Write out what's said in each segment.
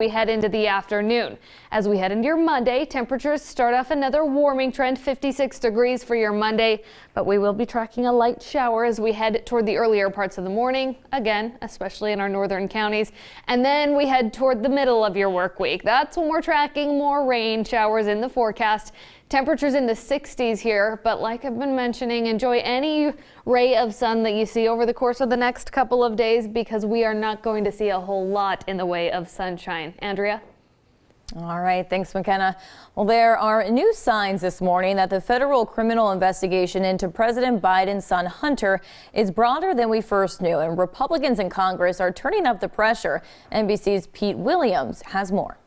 We head into the afternoon. As we head into your Monday, temperatures start off another warming trend, 56 degrees for your Monday, but we will be tracking a light shower as we head toward the earlier parts of the morning, again, especially in our northern counties. And then we head toward the middle of your work week. That's when we're tracking more rain showers in the forecast. Temperatures in the 60s here, but like I've been mentioning, enjoy any ray of sun that you see over the course of the next couple of days because we are not going to see a whole lot in the way of sunshine. Andrea? All right, thanks, McKenna. Well, there are new signs this morning that the federal criminal investigation into President Biden's son Hunter is broader than we first knew, and Republicans in Congress are turning up the pressure. NBC's Pete Williams has more.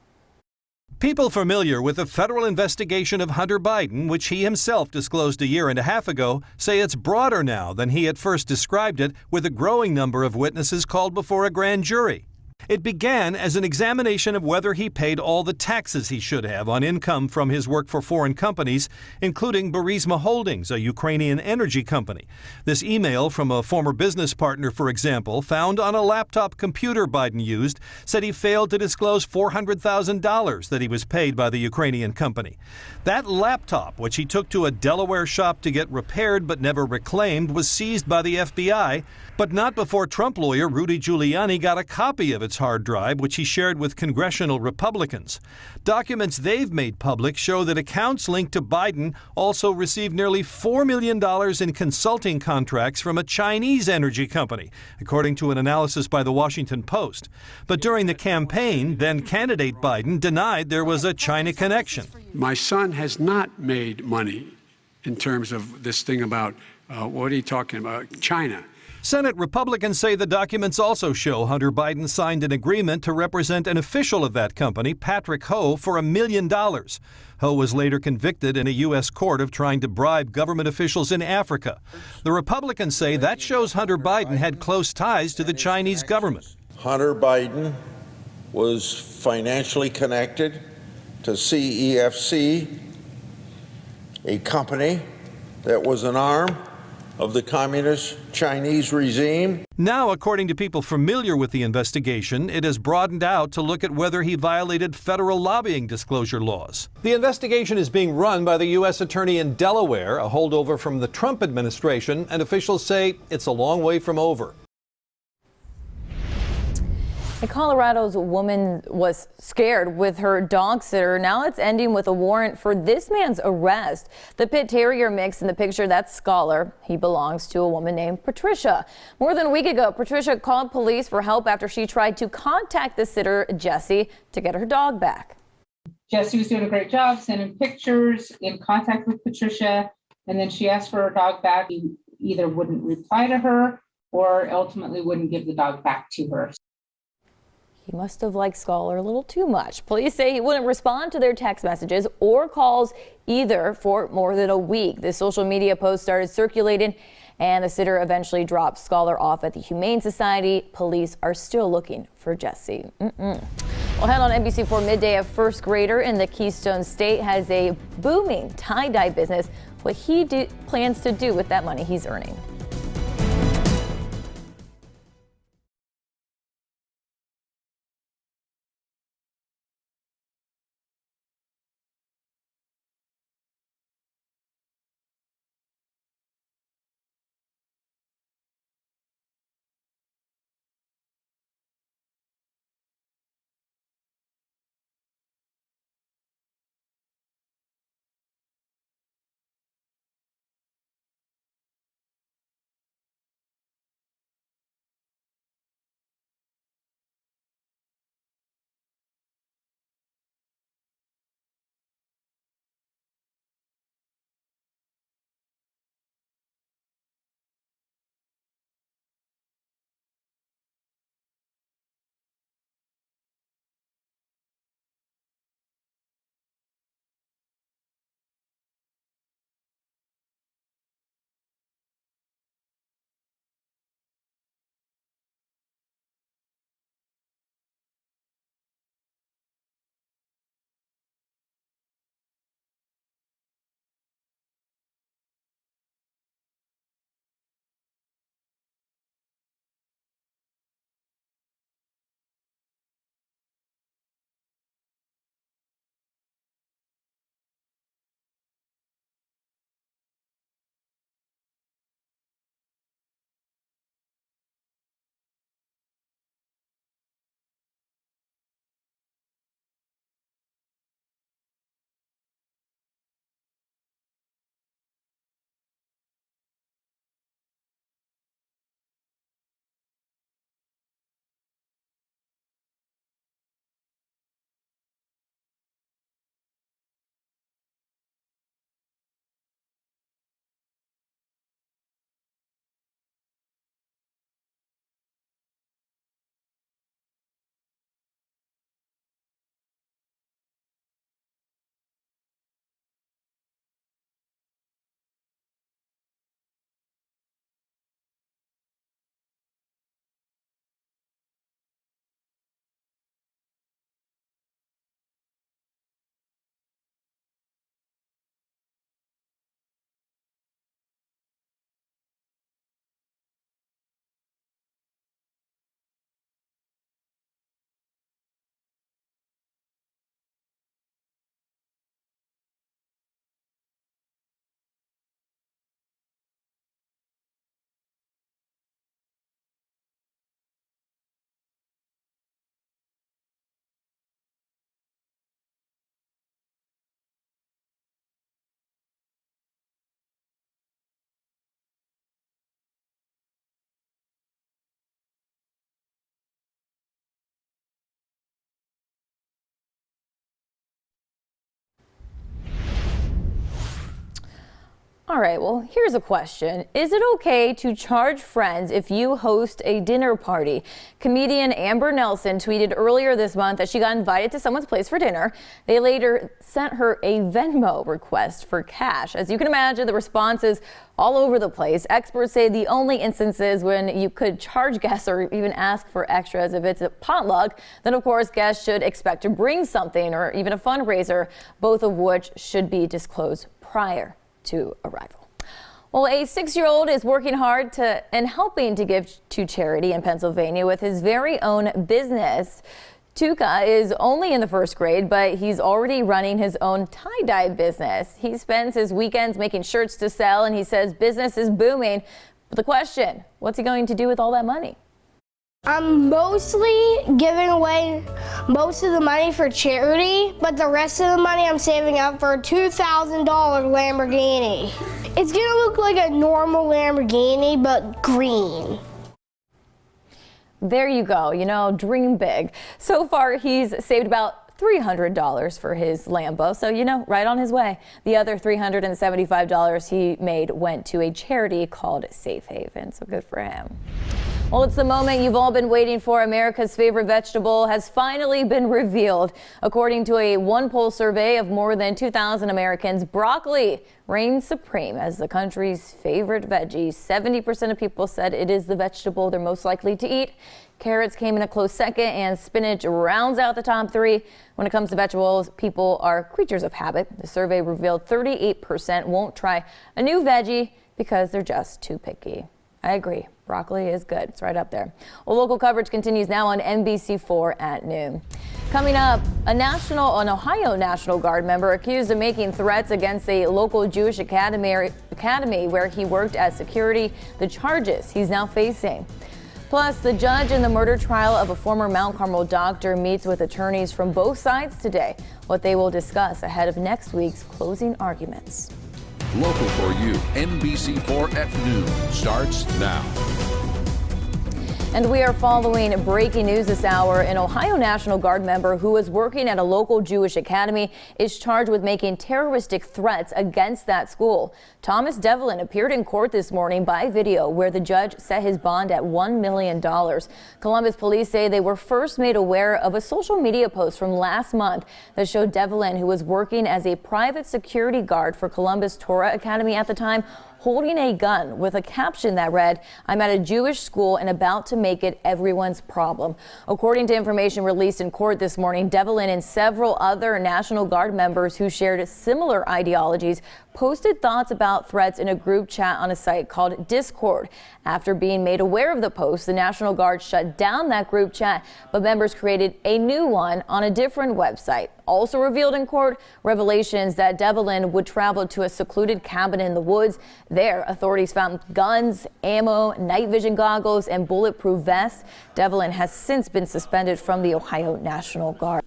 People familiar with the federal investigation of Hunter Biden, which he himself disclosed a year and a half ago, say it's broader now than he at first described it, with a growing number of witnesses called before a grand jury. It began as an examination of whether he paid all the taxes he should have on income from his work for foreign companies, including Burisma Holdings, a Ukrainian energy company. This email from a former business partner, for example, found on a laptop computer Biden used, said he failed to disclose $400,000 that he was paid by the Ukrainian company. That laptop, which he took to a Delaware shop to get repaired but never reclaimed, was seized by the FBI, but not before Trump lawyer Rudy Giuliani got a copy of its hard drive, which he shared with congressional Republicans. Documents they've made public show that accounts linked to Biden also received nearly $4 million in consulting contracts from a Chinese energy company, according to an analysis by the Washington Post. But during the campaign, then candidate Biden denied there was a China connection. My son has not made money in terms of this thing about, what are you talking about, China. Senate Republicans say the documents also show Hunter Biden signed an agreement to represent an official of that company, Patrick Ho, for $1 million. Ho was later convicted in a U.S. court of trying to bribe government officials in Africa. The Republicans say that shows Hunter Biden had close ties to the Chinese government. Hunter Biden was financially connected to CEFC, a company that was an arm of the communist Chinese regime. Now, according to people familiar with the investigation, it has broadened out to look at whether he violated federal lobbying disclosure laws. The investigation is being run by the U.S. attorney in Delaware, a holdover from the Trump administration, and officials say it's a long way from over. Colorado's woman was scared with her dog sitter. Now it's ending with a warrant for this man's arrest. The pit terrier mix in the picture, that's Scholar. He belongs to a woman named Patricia. More than a week ago, Patricia called police for help after she tried to contact the sitter, Jessie, to get her dog back. Jessie was doing a great job sending pictures, in contact with Patricia, and then she asked for her dog back. He either wouldn't reply to her or ultimately wouldn't give the dog back to her. He must have liked Scholar a little too much. Police say he wouldn't respond to their text messages or calls either for more than a week. The social media post started circulating, and the sitter eventually dropped Scholar off at the Humane Society. Police are still looking for Jessie. Well, head on NBC4 midday. A first grader in the Keystone State has a booming tie-dye business. What he plans to do with that money he's earning. All right, well, here's a question. Is it okay to charge friends if you host a dinner party? Comedian Amber Nelson tweeted earlier this month that she got invited to someone's place for dinner. They later sent her a Venmo request for cash. As you can imagine, the responses all over the place. Experts say the only instances when you could charge guests or even ask for extras if it's a potluck, then of course guests should expect to bring something or even a fundraiser, both of which should be disclosed prior to arrival. Well, a 6-year-old is working hard and helping to give to charity in Pennsylvania with his very own business. Tuka is only in the 1st grade, but he's already running his own tie-dye business. He spends his weekends making shirts to sell, and he says business is booming. But the question, what's he going to do with all that money? I'm mostly giving away most of the money for charity, but the rest of the money I'm saving up for a $2,000 Lamborghini. It's gonna look like a normal Lamborghini, but green. There you go, dream big. So far, he's saved about $300 for his Lambo, so right on his way. The other $375 he made went to a charity called Safe Haven, so good for him. Well, it's the moment you've all been waiting for. America's favorite vegetable has finally been revealed. According to a one-poll survey of more than 2,000 Americans, broccoli reigns supreme as the country's favorite veggie. 70% of people said it is the vegetable they're most likely to eat. Carrots came in a close second, and spinach rounds out the top 3. When it comes to vegetables, people are creatures of habit. The survey revealed 38% won't try a new veggie because they're just too picky. I agree. Broccoli is good. It's right up there. Well, local coverage continues now on NBC4 at noon. Coming up, an Ohio National Guard member accused of making threats against a local Jewish academy where he worked as security. The charges he's now facing. Plus, the judge in the murder trial of a former Mount Carmel doctor meets with attorneys from both sides today. What they will discuss ahead of next week's closing arguments. Local for you, NBC4 at noon starts now. And we are following breaking news this hour. An Ohio National Guard member who was working at a local Jewish academy is charged with making terroristic threats against that school. Thomas Devlin appeared in court this morning by video where the judge set his bond at $1 million. Columbus police say they were first made aware of a social media post from last month that showed Devlin, who was working as a private security guard for Columbus Torah Academy at the time, holding a gun with a caption that read, "I'm at a Jewish school and about to make it everyone's problem." According to information released in court this morning, Devlin and several other National Guard members who shared similar ideologies posted thoughts about threats in a group chat on a site called Discord. After being made aware of the post, the National Guard shut down that group chat, but members created a new one on a different website. Also revealed in court, revelations that Devlin would travel to a secluded cabin in the woods. There, authorities found guns, ammo, night vision goggles, and bulletproof vests. Devlin has since been suspended from the Ohio National Guard.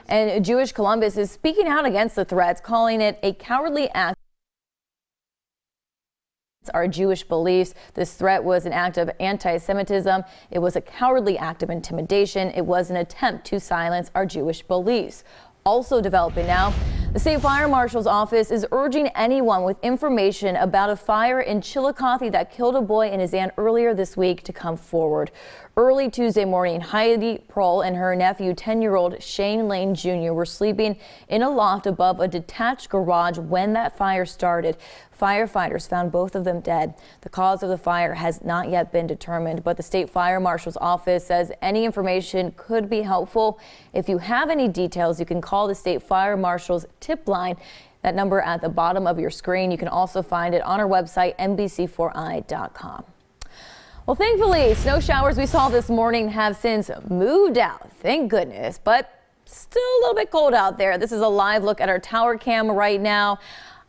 And Jewish Columbus is speaking out against the threats, calling it a cowardly act. Our Jewish beliefs. This threat was an act of anti-Semitism. It was a cowardly act of intimidation. It was an attempt to silence our Jewish beliefs. Also developing now, the state fire marshal's office is urging anyone with information about a fire in Chillicothe that killed a boy and his aunt earlier this week to come forward. Early Tuesday morning, Heidi Prohl and her nephew, 10-year-old Shane Lane Jr., were sleeping in a loft above a detached garage when that fire started. Firefighters found both of them dead. The cause of the fire has not yet been determined, but the state fire marshal's office says any information could be helpful. If you have any details, you can call the state fire marshal's tip line. That number at the bottom of your screen. You can also find it on our website, NBC4i.com. Well, thankfully, snow showers we saw this morning have since moved out. Thank goodness, but still a little bit cold out there. This is a live look at our tower cam right now.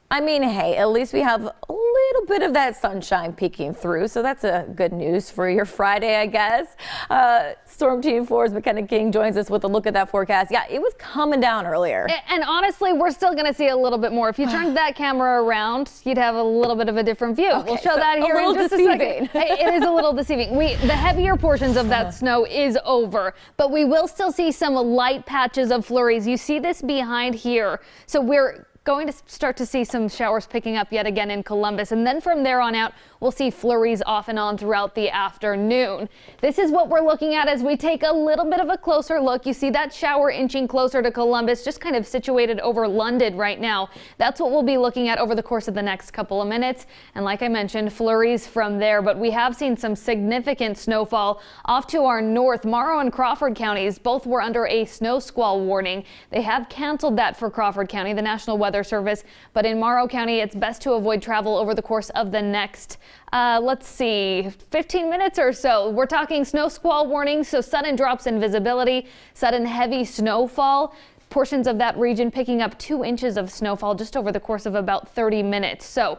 I mean, hey, at least we have a little bit of that sunshine peeking through, so that's a good news for your Friday, I guess. Storm Team 4's McKenna King joins us with a look at that forecast. Yeah, it was coming down earlier. And honestly, we're still going to see a little bit more. If you turned that camera around, you'd have a little bit of a different view. Okay, we'll show that here in just a second. It is a little deceiving. The heavier portions of that snow is over, but we will still see some light patches of flurries. You see this behind here. So we're going to start to see some showers picking up yet again in Columbus, and then from there on out we'll see flurries off and on throughout the afternoon. This is what we're looking at as we take a little bit of a closer look. You see that shower inching closer to Columbus, just kind of situated over London right now. That's what we'll be looking at over the course of the next couple of minutes, and like I mentioned, flurries from there. But we have seen some significant snowfall off to our north. Morrow and Crawford counties both were under a snow squall warning. They have canceled that for Crawford County, the National Weather Service, but in Morrow County it's best to avoid travel over the course of the next let's see, 15 minutes or so. We're talking snow squall warnings, so sudden drops in visibility, sudden heavy snowfall. Portions of that region picking up 2 inches of snowfall just over the course of about 30 minutes. So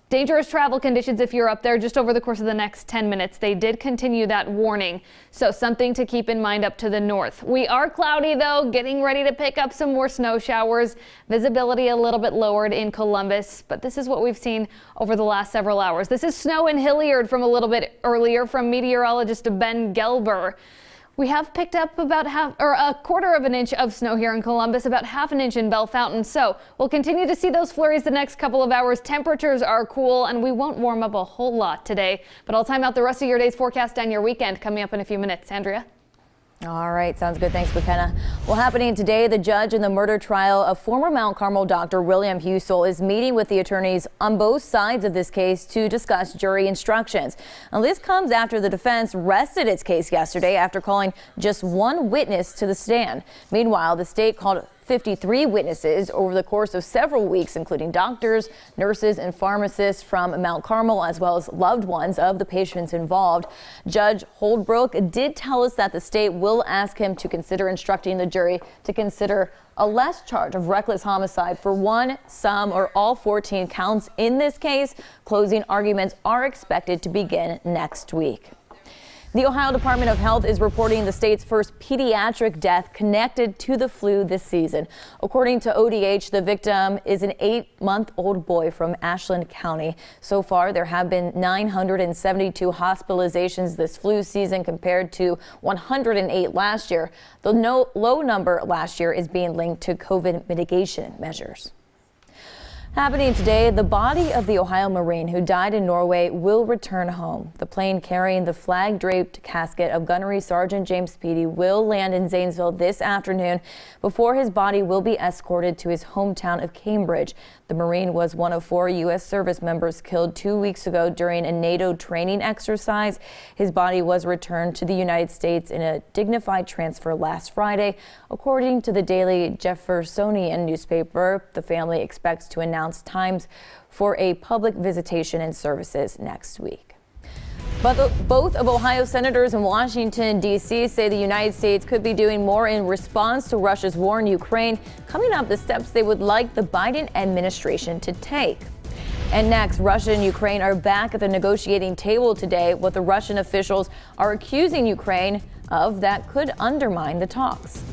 dangerous travel conditions if you're up there just over the course of the next 10 minutes. They did continue that warning, so something to keep in mind up to the north. We are cloudy though, getting ready to pick up some more snow showers. Visibility a little bit lowered in Columbus, but this is what we've seen over the last several hours. This is snow in Hilliard from a little bit earlier from meteorologist Ben Gelber. We have picked up about a quarter of an inch of snow here in Columbus, about half an inch in Bell Fountain. So we'll continue to see those flurries the next couple of hours. Temperatures are cool and we won't warm up a whole lot today, but I'll time out the rest of your day's forecast and your weekend coming up in a few minutes. Andrea? All right, sounds good. Thanks, McKenna. Well, happening today, the judge in the murder trial of former Mount Carmel doctor William Husel is meeting with the attorneys on both sides of this case to discuss jury instructions. Now, this comes after the defense rested its case yesterday after calling just one witness to the stand. Meanwhile, the state called 53 witnesses over the course of several weeks, including doctors, nurses, and pharmacists from Mount Carmel, as well as loved ones of the patients involved. Judge Holdbrook did tell us that the state will ask him to consider instructing the jury to consider a less charge of reckless homicide for one, some, or all 14 counts in this case. Closing arguments are expected to begin next week. The Ohio Department of Health is reporting the state's first pediatric death connected to the flu this season. According to ODH, the victim is an 8-month-old boy from Ashland County. So far, there have been 972 hospitalizations this flu season compared to 108 last year. The low number last year is being linked to COVID mitigation measures. Happening today, the body of the Ohio Marine who died in Norway will return home. The plane carrying the flag-draped casket of Gunnery Sergeant James Peedy will land in Zanesville this afternoon before his body will be escorted to his hometown of Cambridge. The Marine was one of 4 U.S. service members killed 2 weeks ago during a NATO training exercise. His body was returned to the United States in a dignified transfer last Friday. According to the Daily Jeffersonian newspaper, the family expects to announce times for a public visitation and services next week. But both of Ohio senators in Washington, D.C. say the United States could be doing more in response to Russia's war in Ukraine. Coming up, the steps they would like the Biden administration to take. And next, Russia and Ukraine are back at the negotiating table today. What the Russian officials are accusing Ukraine of that could undermine the talks.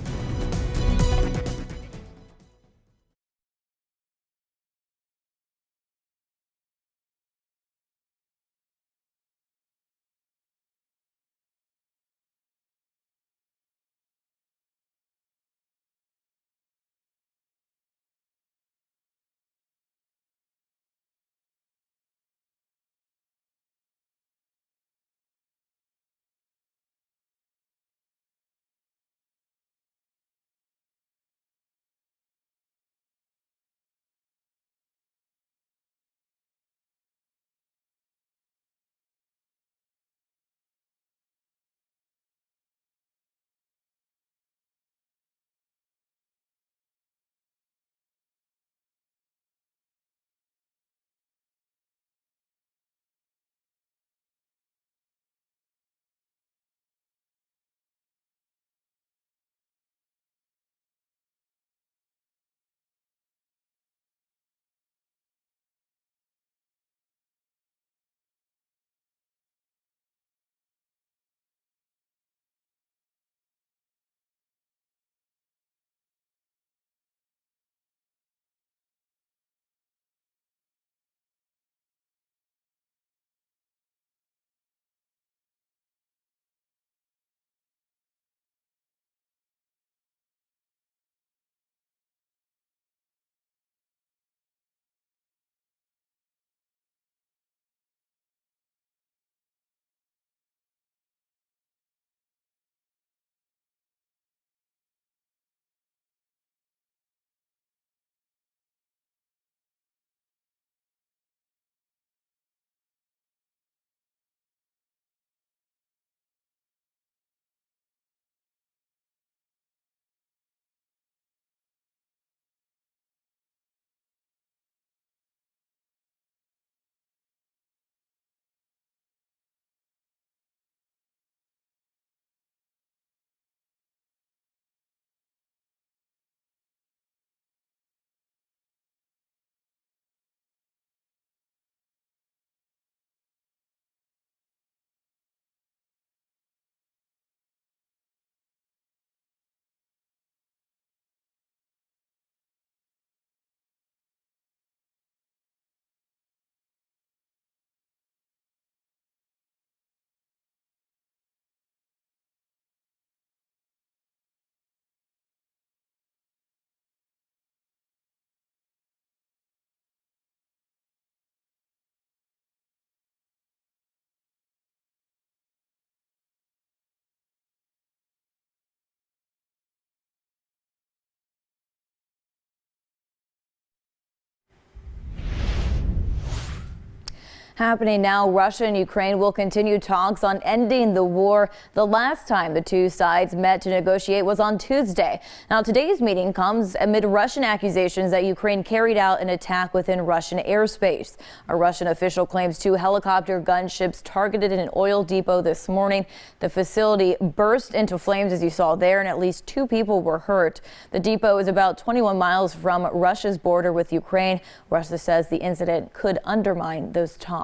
Happening now, Russia and Ukraine will continue talks on ending the war. The last time the two sides met to negotiate was on Tuesday. Now, today's meeting comes amid Russian accusations that Ukraine carried out an attack within Russian airspace. A Russian official claims 2 helicopter gunships targeted an oil depot this morning. The facility burst into flames, as you saw there, and at least 2 people were hurt. The depot is about 21 miles from Russia's border with Ukraine. Russia says the incident could undermine those talks.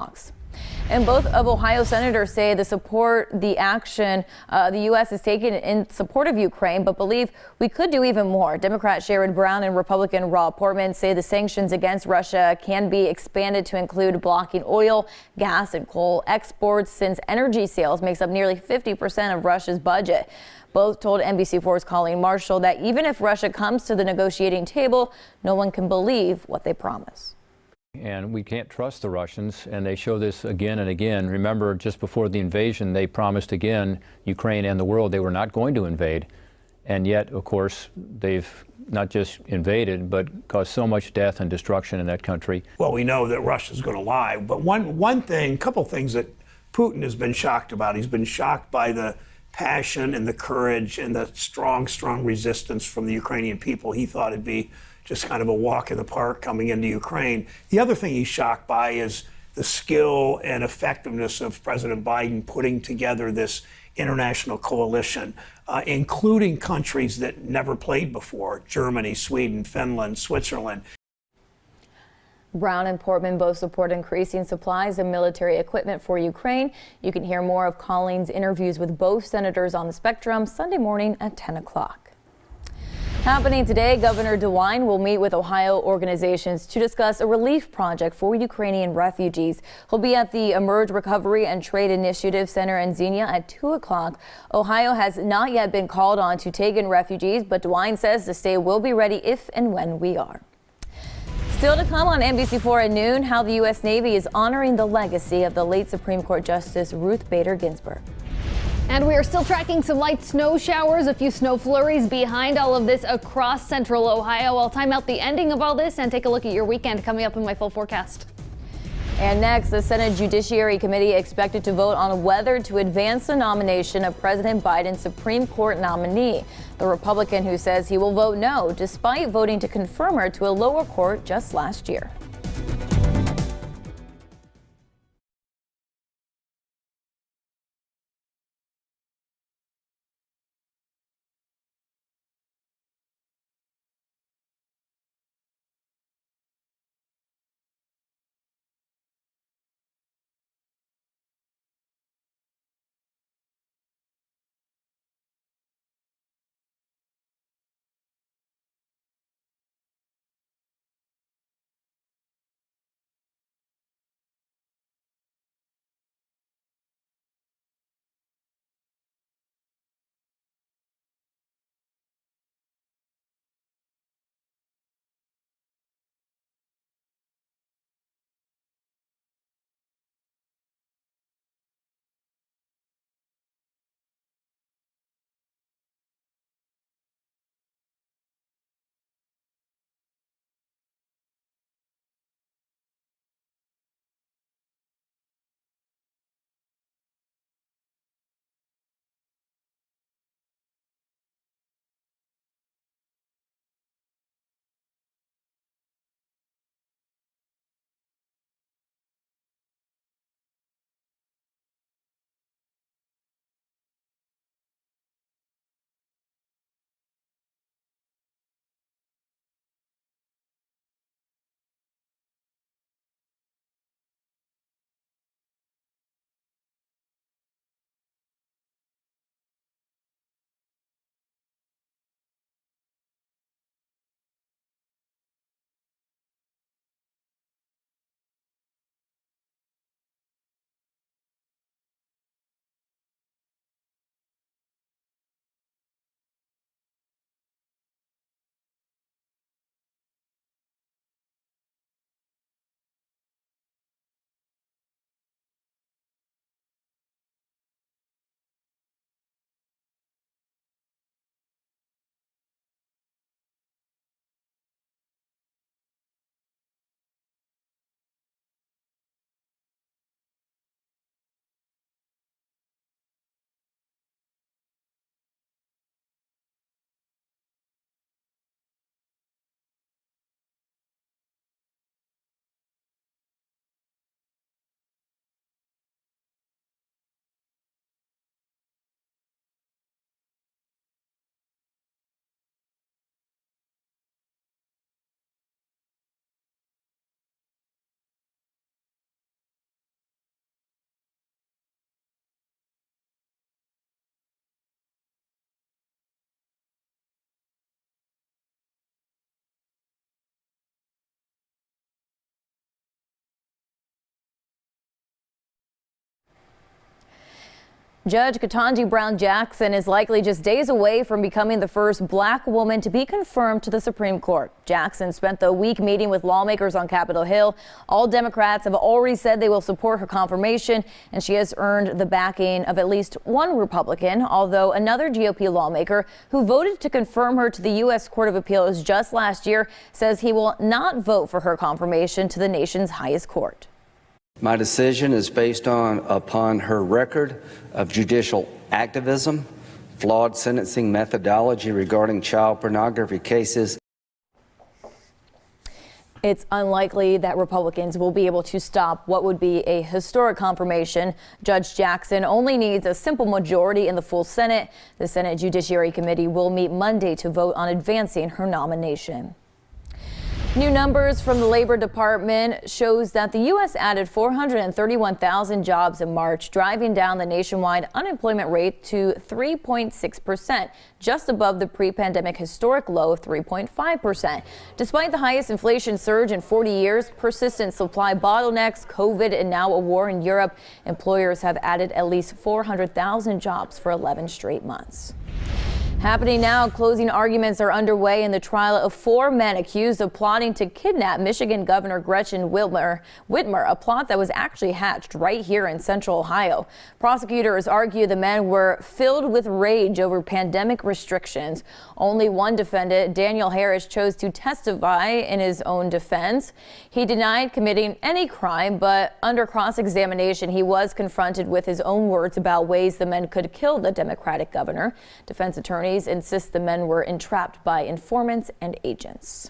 And both of Ohio senators say the action the U.S. is taking in support of Ukraine, but believe we could do even more. Democrat Sherrod Brown and Republican Rob Portman say the sanctions against Russia can be expanded to include blocking oil, gas, and coal exports, since energy sales makes up nearly 50% of Russia's budget. Both told NBC4's Colleen Marshall that even if Russia comes to the negotiating table, no one can believe what they promise. And we can't trust the Russians, and they show this again and again. Remember, just before the invasion, they promised again, Ukraine and the world, they were not going to invade. And yet, of course, they've not just invaded, but caused so much death and destruction in that country. Well, we know that Russia's going to lie. But couple things that Putin has been shocked about. He's been shocked by the passion and the courage and the strong resistance from the Ukrainian people. He thought it'd be just kind of a walk in the park coming into Ukraine. The other thing he's shocked by is the skill and effectiveness of President Biden putting together this international coalition, including countries that never played before: Germany, Sweden, Finland, Switzerland. Brown and Portman both support increasing supplies of military equipment for Ukraine. You can hear more of Colleen's interviews with both senators on the Spectrum Sunday morning at 10 o'clock. Happening today, Governor DeWine will meet with Ohio organizations to discuss a relief project for Ukrainian refugees. He'll be at the Emerge Recovery and Trade Initiative Center in Xenia at 2 o'clock. Ohio has not yet been called on to take in refugees, but DeWine says the state will be ready if and when we are. Still to come on NBC4 at noon, how the U.S. Navy is honoring the legacy of the late Supreme Court Justice Ruth Bader Ginsburg. And we are still tracking some light snow showers, a few snow flurries behind all of this across central Ohio. I'll time out the ending of all this and take a look at your weekend coming up in my full forecast. And next, the Senate Judiciary Committee expected to vote on whether to advance the nomination of President Biden's Supreme Court nominee. The Republican who says he will vote no, despite voting to confirm her to a lower court just last year. Judge Ketanji Brown Jackson is likely just days away from becoming the first black woman to be confirmed to the Supreme Court. Jackson spent the week meeting with lawmakers on Capitol Hill. All Democrats have already said they will support her confirmation, and she has earned the backing of at least one Republican, although another GOP lawmaker who voted to confirm her to the U.S. Court of Appeals just last year says he will not vote for her confirmation to the nation's highest court. My decision is based upon her record of judicial activism, flawed sentencing methodology regarding child pornography cases. It's unlikely that Republicans will be able to stop what would be a historic confirmation. Judge Jackson only needs a simple majority in the full Senate. The Senate Judiciary Committee will meet Monday to vote on advancing her nomination. New numbers from the Labor Department shows that the U.S. added 431,000 jobs in March, driving down the nationwide unemployment rate to 3.6%, just above the pre-pandemic historic low of 3.5%. Despite the highest inflation surge in 40 years, persistent supply bottlenecks, COVID, and now a war in Europe, employers have added at least 400,000 jobs for 11 straight months. Happening now, closing arguments are underway in the trial of 4 men accused of plotting to kidnap Michigan Governor Gretchen Whitmer, a plot that was actually hatched right here in central Ohio. Prosecutors argue the men were filled with rage over pandemic restrictions. Only one defendant, Daniel Harris, chose to testify in his own defense. He denied committing any crime, but under cross-examination, he was confronted with his own words about ways the men could kill the Democratic governor. Defense attorneys insist the men were entrapped by informants and agents.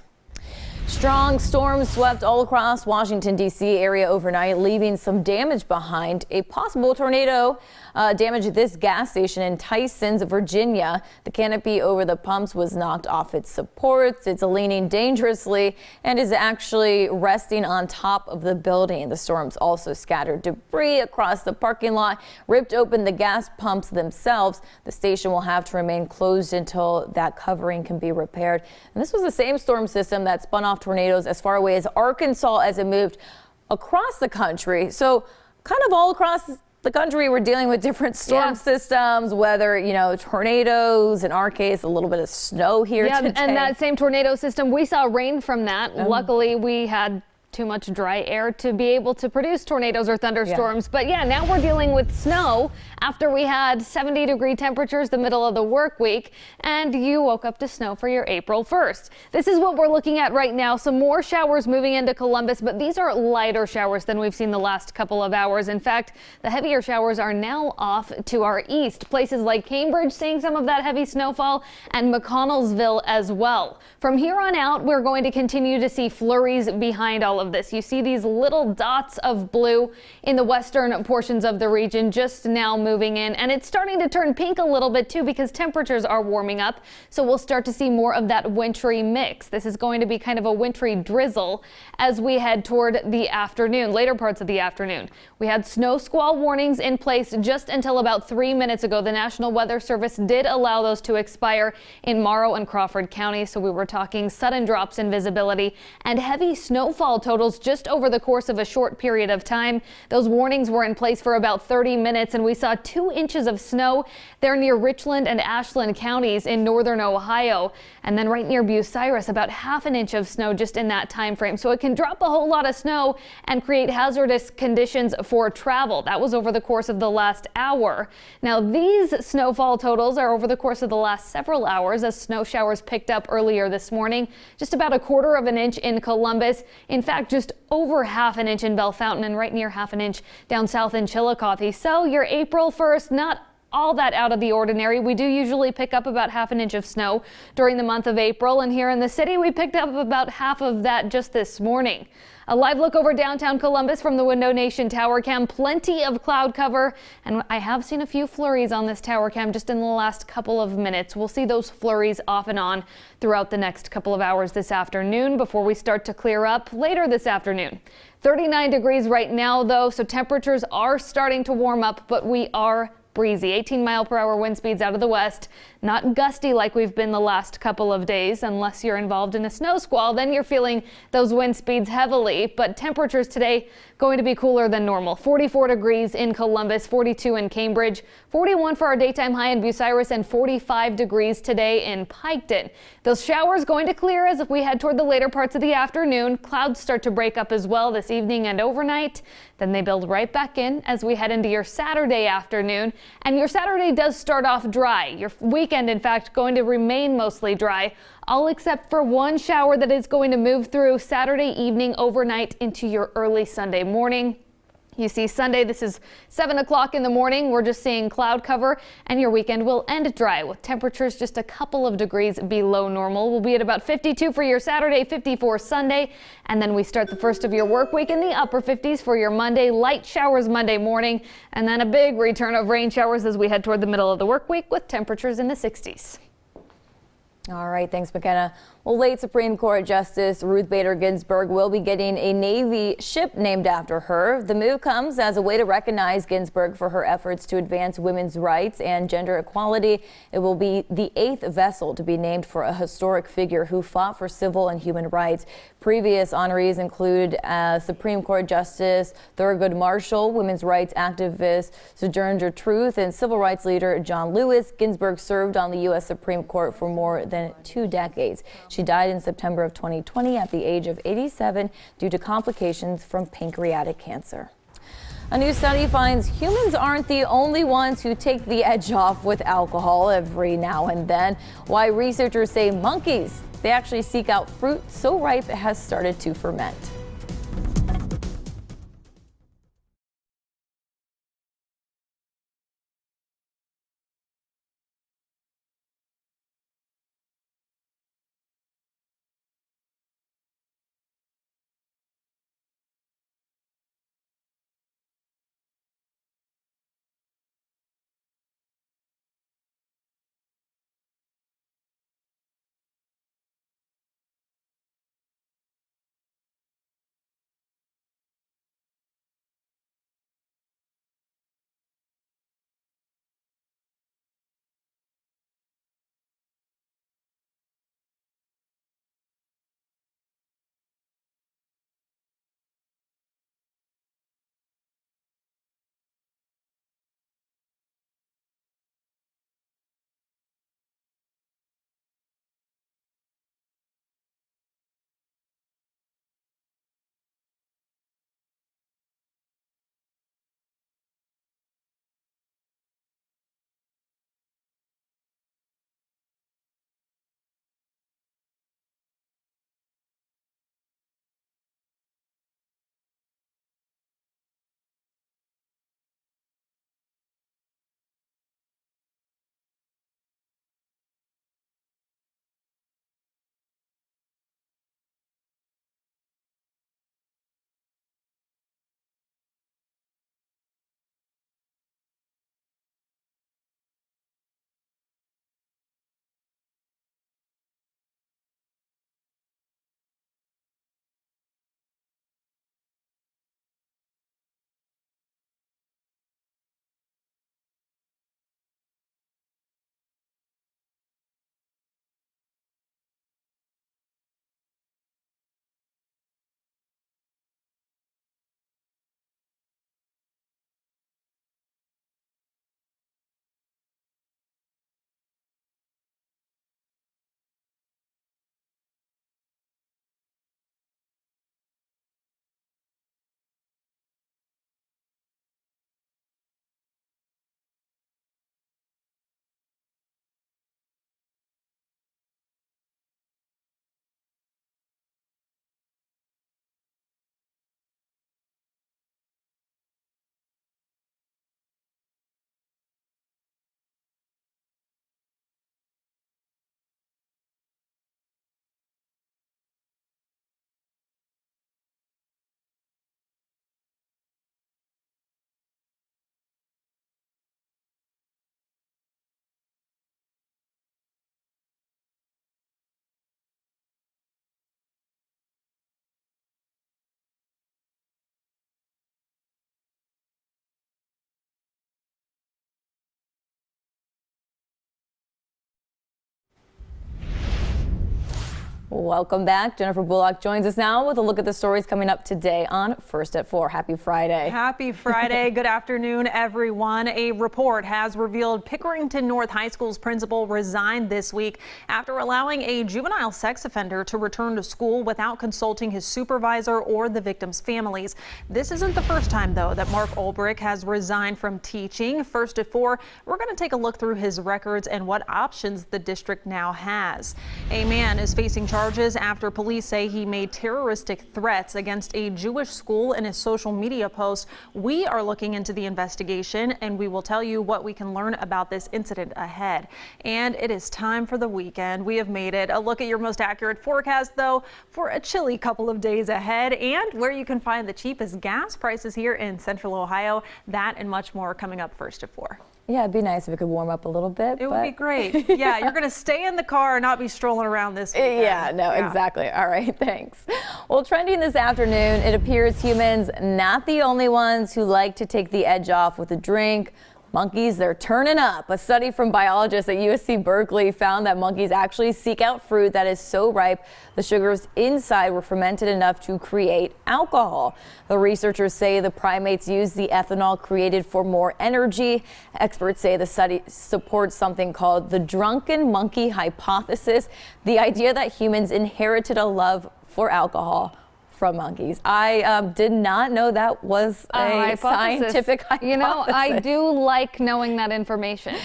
Strong storms swept all across Washington, D.C. area overnight, leaving some damage behind. A possible tornado damaged this gas station in Tysons, Virginia. The canopy over the pumps was knocked off its supports. It's leaning dangerously and is actually resting on top of the building. The storms also scattered debris across the parking lot, ripped open the gas pumps themselves. The station will have to remain closed until that covering can be repaired. And this was the same storm system that spun off tornadoes as far away as Arkansas as it moved across the country. So kind of all across the country, we're dealing with different storm systems, whether, tornadoes, in our case, a little bit of snow here today. And that same tornado system, we saw rain from that. Luckily, we had too much dry air to be able to produce tornadoes or thunderstorms. But now we're dealing with snow after we had 70-degree temperatures the middle of the work week, and you woke up to snow for your April 1st. This is what we're looking at right now. Some more showers moving into Columbus, but these are lighter showers than we've seen the last couple of hours. In fact, the heavier showers are now off to our east. Places like Cambridge seeing some of that heavy snowfall, and McConnellsville as well. From here on out, we're going to continue to see flurries behind all of this. You see these little dots of blue in the western portions of the region just now moving in, and it's starting to turn pink a little bit too because temperatures are warming up, so we'll start to see more of that wintry mix. This is going to be kind of a wintry drizzle as we head toward the afternoon, later parts of the afternoon. We had snow squall warnings in place just until about 3 minutes ago. The National Weather Service did allow those to expire in Morrow and Crawford County, so we were talking sudden drops in visibility and heavy snowfall totals just over the course of a short period of time. Those warnings were in place for about 30 minutes, and we saw 2 inches of snow there near Richland and Ashland counties in northern Ohio, and then right near Bucyrus, about ½ an inch of snow just in that time frame. So it can drop a whole lot of snow and create hazardous conditions for travel. That was over the course of the last hour. Now these snowfall totals are over the course of the last several hours as snow showers picked up earlier this morning. Just about ¼ of an inch in Columbus. In fact, just over ½ an inch in Bellefontaine and right near ½ an inch down south in Chillicothe. So your April 1st, not all that out of the ordinary. We do usually pick up about ½ an inch of snow during the month of April, and here in the city we picked up about half of that just this morning. A live look over downtown Columbus from the Window Nation Tower Cam. Plenty of cloud cover, and I have seen a few flurries on this tower cam just in the last couple of minutes. We'll see those flurries off and on throughout the next couple of hours this afternoon before we start to clear up later this afternoon. 39 degrees right now, though, so temperatures are starting to warm up, but we are breezy. 18-mile-per-hour wind speeds out of the west. Not gusty like we've been the last couple of days. Unless you're involved in a snow squall, then you're feeling those wind speeds heavily. But temperatures today going to be cooler than normal. 44 degrees in Columbus, 42 in Cambridge, 41 for our daytime high in Bucyrus, and 45 degrees today in Piketon. Those showers going to clear as we head toward the later parts of the afternoon. Clouds start to break up as well this evening and overnight. Then they build right back in as we head into your Saturday afternoon. And your Saturday does start off dry. Your weekend, in fact, going to remain mostly dry, all except for one shower that is going to move through Saturday evening overnight into your early Sunday morning. You see Sunday, this is 7 o'clock in the morning. We're just seeing cloud cover, and your weekend will end dry with temperatures just a couple of degrees below normal. We'll be at about 52 for your Saturday, 54 Sunday, and then we start the first of your work week in the upper 50s for your Monday. Light showers Monday morning, and then a big return of rain showers as we head toward the middle of the work week with temperatures in the 60s. All right, thanks, McKenna. Well, late Supreme Court Justice Ruth Bader Ginsburg will be getting a Navy ship named after her. The move comes as a way to recognize Ginsburg for her efforts to advance women's rights and gender equality. It will be the 8th vessel to be named for a historic figure who fought for civil and human rights. Previous honorees include Supreme Court Justice Thurgood Marshall, women's rights activist Sojourner Truth, and civil rights leader John Lewis. Ginsburg served on the U.S. Supreme Court for more than 2 decades. She died in September of 2020 at the age of 87 due to complications from pancreatic cancer. A new study finds humans aren't the only ones who take the edge off with alcohol every now and then. Why researchers say monkeys, they actually seek out fruit so ripe it has started to ferment. Welcome back. Jennifer Bullock joins us now with a look at the stories coming up today on First at 4. Happy Friday. Happy Friday. Good afternoon, everyone. A report has revealed Pickerington North High School's principal resigned this week after allowing a juvenile sex offender to return to school without consulting his supervisor or the victims' families. This isn't the first time, though, that Mark Ulbrich has resigned from teaching. First at 4, we're going to take a look through his records and what options the district now has. A man is facing charges after police say he made terroristic threats against a Jewish school in his social media post. We are looking into the investigation, and we will tell you what we can learn about this incident ahead. And it is time for the weekend. We have made it. A look at your most accurate forecast, though, for a chilly couple of days ahead, and where you can find the cheapest gas prices here in Central Ohio. That and much more coming up first at 4. Yeah, it'd be nice if it could warm up a little bit. It would be great. Yeah, you're going to stay in the car and not be strolling around this weekend. Yeah, no, exactly. All right, thanks. Well, trending this afternoon, it appears humans not the only ones who like to take the edge off with a drink. Monkeys, they're turning up. A study from biologists at USC Berkeley found that monkeys actually seek out fruit that is so ripe the sugars inside were fermented enough to create alcohol. The researchers say the primates use the ethanol created for more energy. Experts say the study supports something called the drunken monkey hypothesis, the idea that humans inherited a love for alcohol from monkeys. I did not know that was a scientific hypothesis. You know, I do like knowing that information.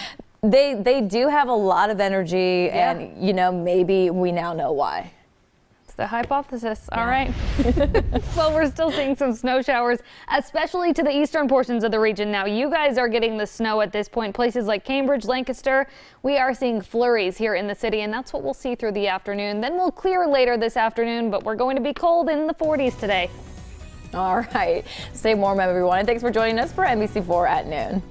They do have a lot of energy, and you know, maybe we now know why. It's the hypothesis. All right. Well, we're still seeing some snow showers, especially to the eastern portions of the region. Now, you guys are getting the snow at this point. Places like Cambridge, Lancaster, we are seeing flurries here in the city, and that's what we'll see through the afternoon. Then we'll clear later this afternoon, but we're going to be cold in the 40s today. All right. Stay warm, everyone, and thanks for joining us for NBC4 at noon.